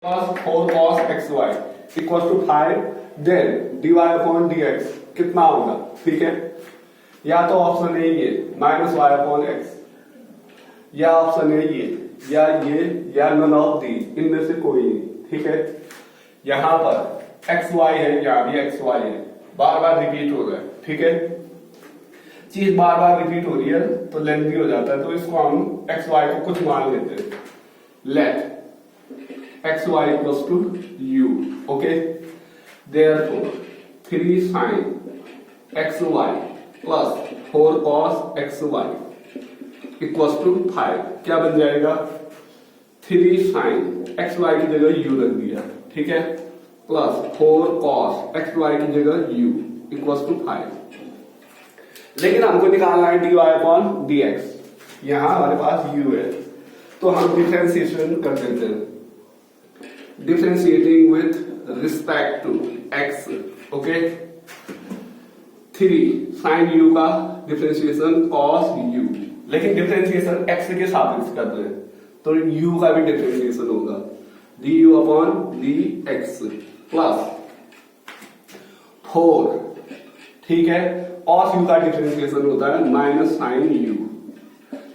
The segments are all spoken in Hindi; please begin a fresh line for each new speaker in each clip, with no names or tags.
Plus 4 cos xy equal to 5, then dy upon dx कितना होगा? ठीक है, या तो ऑप्शन ए ये माइनस वाई अपॉन एक्स, या ऑप्शन ए ये या नन ऑफ दी, इनमें से कोई नहीं। ठीक है, यहां पर एक्स वाई है, यहां भी एक्स वाई है, बार बार रिपीट हो रहा है। ठीक है, चीज बार बार रिपीट हो रही है तो लेंथी हो जाता है, तो इसको हम एक्स वाई को कुछ मान लेते हैं। Let x y equals to u. Okay, therefore 3 sin x y plus 4 cos x y equals to 5। क्या बन जाएगा? 3 sin एक्स वाई की जगह यू रख दिया, ठीक है, प्लस 4 cos एक्स वाई की जगह यू इक्वल्स टू 5। लेकिन हमको निकालना है dy अपॉन dx, यहां हमारे पास u है, तो हम डिफरेंशिएशन कर देते हैं, differentiating with respect to x। Okay, 3 sin u का डिफरेंशिएशन cos u, लेकिन डिफरेंशिएशन x के सापेक्ष कर रहे हैं तो u का भी डिफरेंशिएशन होगा du अपॉन dx प्लस 4, ठीक है, cos u का डिफरेंशिएशन होता है माइनस sin u,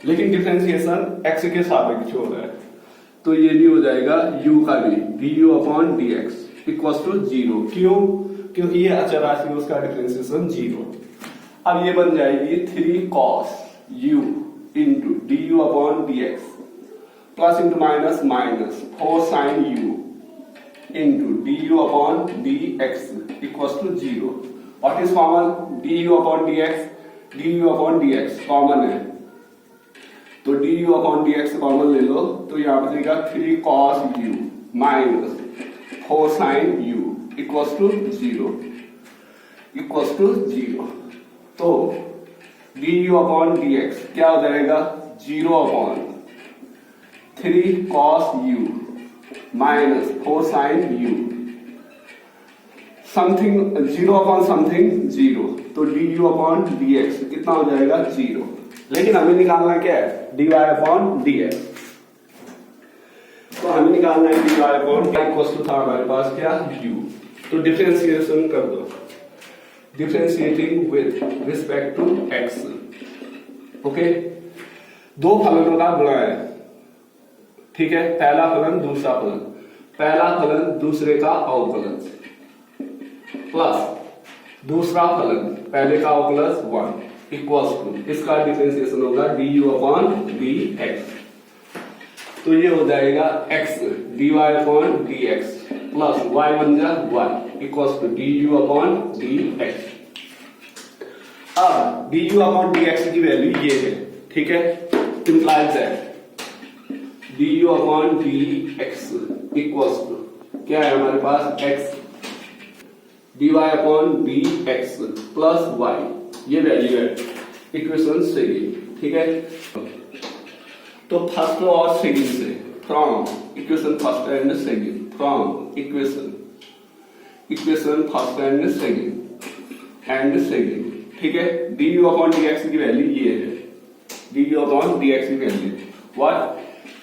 लेकिन डिफरेंशिएशन x के सापेक्ष हो रहा है तो ये भी हो जाएगा u का भी du upon dx equals to 0। क्यों? क्योंकि ये अचर राशि है, उसका डिफरेंशिएशन 0। अब ये बन जाएगी 3 cos u into du upon dx plus into minus minus 4 sin u into du upon dx equals to 0। What is common? du upon dx common है, तो du अपॉन dx कॉमन ले लो तो यहां पर देगा 3 cos u minus 4 sin u equals to 0। तो du अपॉन dx क्या हो जाएगा? 0 upon 3 cos u minus 4 sin u, something 0 upon something 0, तो du अपॉन dx कितना हो जाएगा? 0। लेकिन हमें निकालना क्या है? dy अपॉन dx, तो हमें निकालना है dy अपॉन इक्वल टू था हमारे पास क्या? u। तो डिफरेंशिएशन कर दो, differentiating with respect to x। Okay, दो फलनों का गुणा है, ठीक है, पहला फलन दूसरा फलन, पहला फलन दूसरे का अवकलन प्लस दूसरा फलन पहले का प्लस 1 इक्वल्स टू, इसका डिफरेंशिएशन होगा du अपॉन dx। तो ये हो जाएगा x dy upon dx plus y बन जा y equals to du upon dx। अब du अपॉन dx की वैल्यू ये है, ठीक है, implies that du upon dx equals to क्या है हमारे पास? x dy upon dx plus y, ये वैल्यू है इक्वेशन सेकंड। ठीक है, तो फर्स्ट और सेकंड से, from equation first and second, from equation first and second, ठीक है, du अपॉन dx की वैल्यू ये है, du अपॉन dx की value what?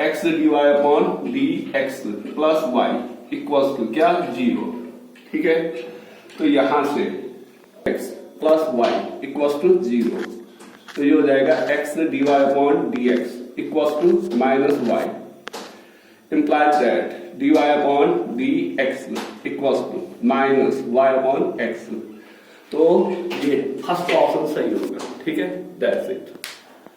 x dy upon dx plus y equals to क्या? 0। ठीक है, तो यहां से x plus y equals to 0, तो ये हो जाएगा x dy upon dx equals to minus y, implies that dy upon dx equals to minus y upon x। तो ये फर्स्ट ऑप्शन सही होगा। ठीक है, दैट्स इट।